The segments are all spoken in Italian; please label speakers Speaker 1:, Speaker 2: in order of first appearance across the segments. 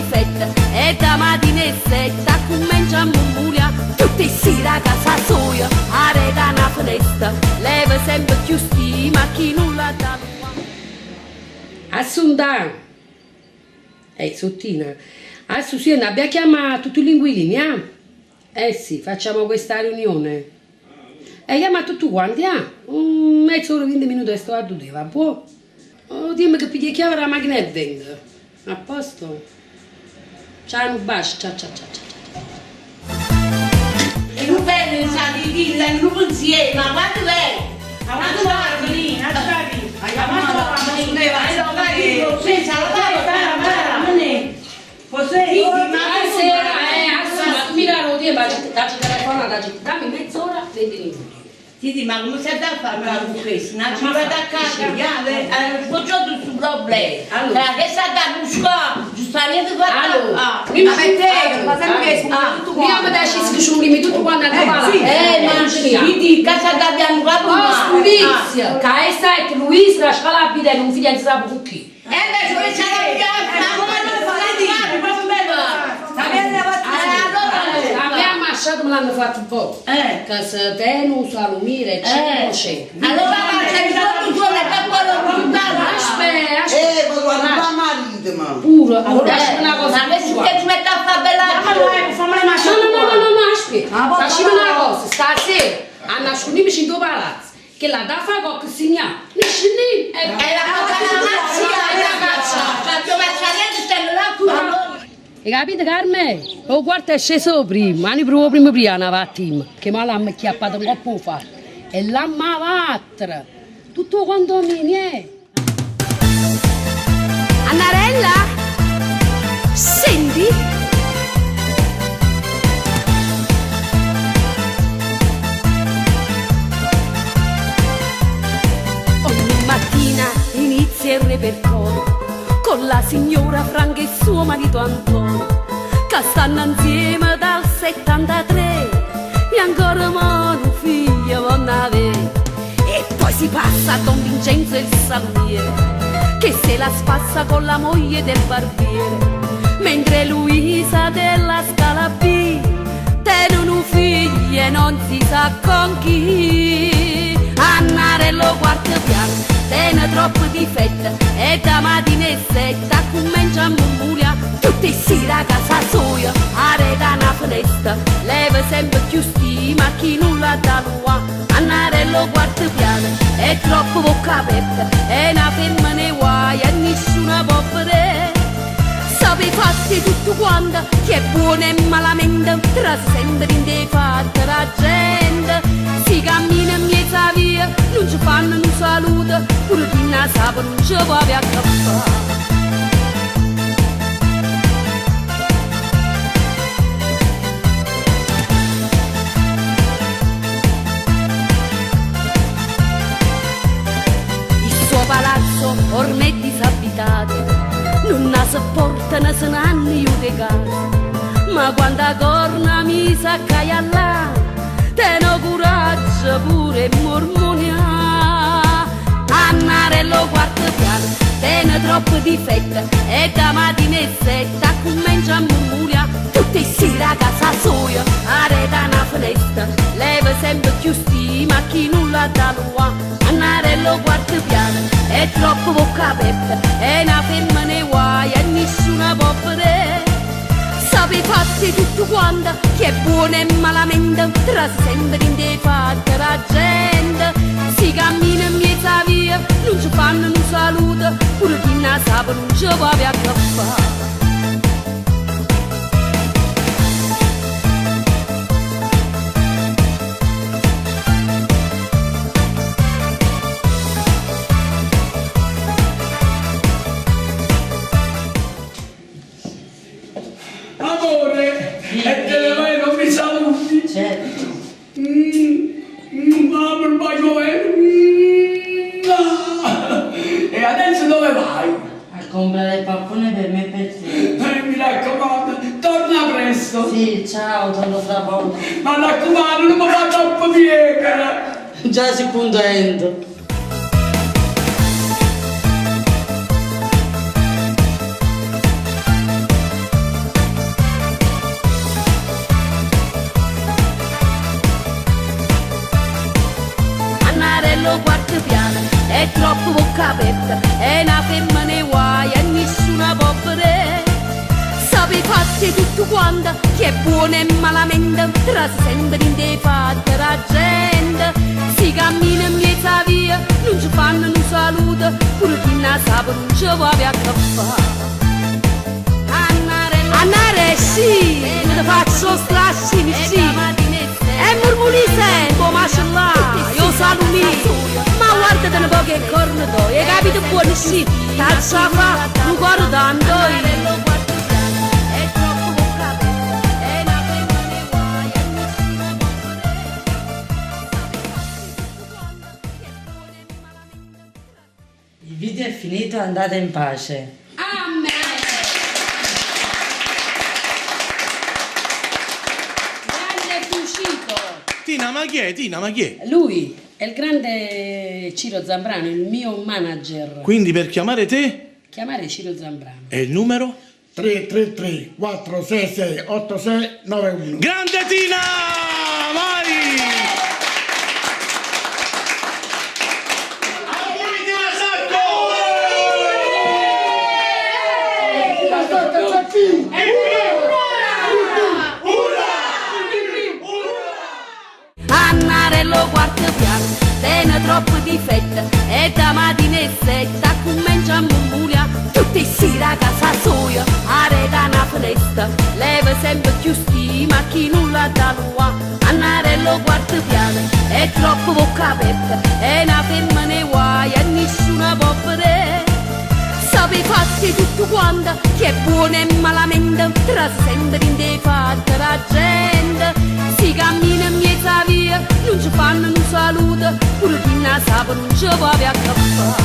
Speaker 1: difetto e da mattina e setta comincia a murmura tutti si a casa sua arreda una finestra leva sempre più stima chi nulla dà
Speaker 2: Assunta Sottina adesso sì abbiamo chiamato tutti gli inquilini sì facciamo questa riunione chiama tutti quanti mezz'ora 20 minuti e sto a tutti va buono dimmi che pigli chiave la macchina e vengo a posto ciao un bacio ciao
Speaker 3: E non vedi di villa, non insieme, ma quando lei? Ma quando va lì, ma
Speaker 2: dammi mezz'ora 20 minuti.
Speaker 3: Sì, ma come sei da fare con questo? Non ci vado a casa, ho già tutto il problema. Che sta da buscare, giustamente
Speaker 2: allora, prima per te, ma sempre prima mi dai che ci ulimi tutto quanto a trovare.
Speaker 3: Ma sì, casa da abbiamo qua.
Speaker 2: Stupizia, che è stato Luisa, la scalabile non fidanzava con chi?
Speaker 3: Invece c'è la
Speaker 2: me l'hanno fatto un po'. Che se te non sa lumire, c'è.
Speaker 3: Allora c'è stato tu la capola lontana.
Speaker 2: Aspetta.
Speaker 4: Ma guarda la marito, ma.
Speaker 2: Pure, allora una cosa.
Speaker 3: Ma che ci mette a fare bella?
Speaker 2: No, aspetta. Facciamo una cosa, stasera a nascondermi in due palazzi. Che la da fa qualche segnale. Nessuno.
Speaker 3: È la cosa ragazza. Faccio passare stanno là pure.
Speaker 2: Hai capito Carme? Oh guarda è sceso prima, anni prima una mattina, che me l'hanno chiappato un po' fa. E l'amma vatra, tutto quanto mi
Speaker 1: Annarella? Senti? Ogni mattina inizia il repertorio con la signora Franca e suo marito Antonio, che stanno insieme dal 73 e ancora un figlio vanno avere. E poi si passa a Don Vincenzo il salumiere, che se la spassa con la moglie del barbiere, mentre Luisa della Scala B tiene un figlio e non si sa con chi. Annarello quarto piano tiene troppo difetto e da mattina e setta comincia a murmura tutti si a casa sua arreda una finestra leva sempre più stima chi nulla dà lua. Annarello quarto piano è troppo bocca aperta e una femmina ne guai e nessuno può vedere. Sape fatti tutto quanto chi è buono e malamente tra sempre in dei fatti la gente si cammina in mezzo a via non ci fanno un saluto pure chi ne sa non ci può avere a caffè. Palazzo ormai disabitato, non la sopportano se anni io di casa, ma quando corna mi sa che là, tengo coraggio pure mormonia. Annarello quarto piano, tiene troppo difetto e da mattina e setta comincia a murmura tutti si a casa sua, arreda una finestra, leva sempre più stima chi nulla dà lua. Annarello quarto piano è troppo bocca aperta è una femmina ne guai e nessuno può vedere. Sape fatti tutto quanto chi è buono e malamente tra sempre in dei fatti la gente si cammina in mezzo a via non ci fanno un saluto pure chi ne sa non ci può avere a caffè.
Speaker 5: Amore, e te ne vai, non mi saluti?
Speaker 3: Certo.
Speaker 5: Mamma, ma com'è? E adesso dove vai?
Speaker 3: A comprare il pappone per me e per te.
Speaker 5: Mi raccomando, torna presto.
Speaker 3: Sì, ciao, torno fra poco.
Speaker 5: Ma raccomando, non mi fa troppo piegare.
Speaker 3: Già si contento.
Speaker 1: tutto quanto, chi è buono e malamente, trase sempre in dei fatti la gente. Si cammina in mezzo a via, non ci fanno un saluto, pure chi ne sa non ci va via che fa. Annare sì, me ne faccio strascini sì, e murmuri sempre, mashallah, io salumi, ma guardate un po' che corno do, hai capito buono sì, tazza fa, non guardo tanto.
Speaker 4: Il video è finito, andate in pace.
Speaker 2: Amen. Grande Fucito.
Speaker 6: Tina, ma chi è? Tina, ma chi è?
Speaker 2: Lui è il grande Ciro Zambrano, il mio manager.
Speaker 6: Quindi per chiamare te
Speaker 2: Chiamare Ciro Zambrano.
Speaker 6: è il numero?
Speaker 5: 333 466 8691.
Speaker 6: Grande Tina! Vai!
Speaker 1: Annarello quarto piano, tiene troppo difetta, e da mattina e setta comincia a murmurare, tutti si da casa sua, arreda una finestra, leva sempre più stima, chi nulla da lua. Annarello quarto piano, è troppo bocca aperta, e una ferma ne guai e nessuno può vedere. Sape fatti tutto quanto, chi è buono e malamente, trase sempre in dei fatti la gente. Si cammina in mezzo a via, non ci fanno un saluto, pure chi ne sa non ci va via che fa.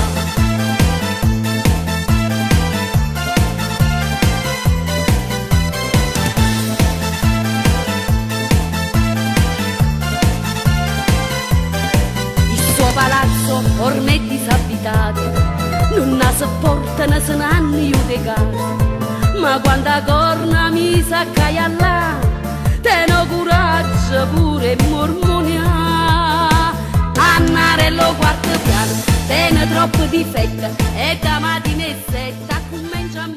Speaker 1: Il suo palazzo ormai è disabitato, non la sopportano se ne hanno io di casa, ma quando corna mi sa che là, teno coraggio pure mormonia. Annarello quarto piano, tene troppo difetta, e da mattina e setta comincia a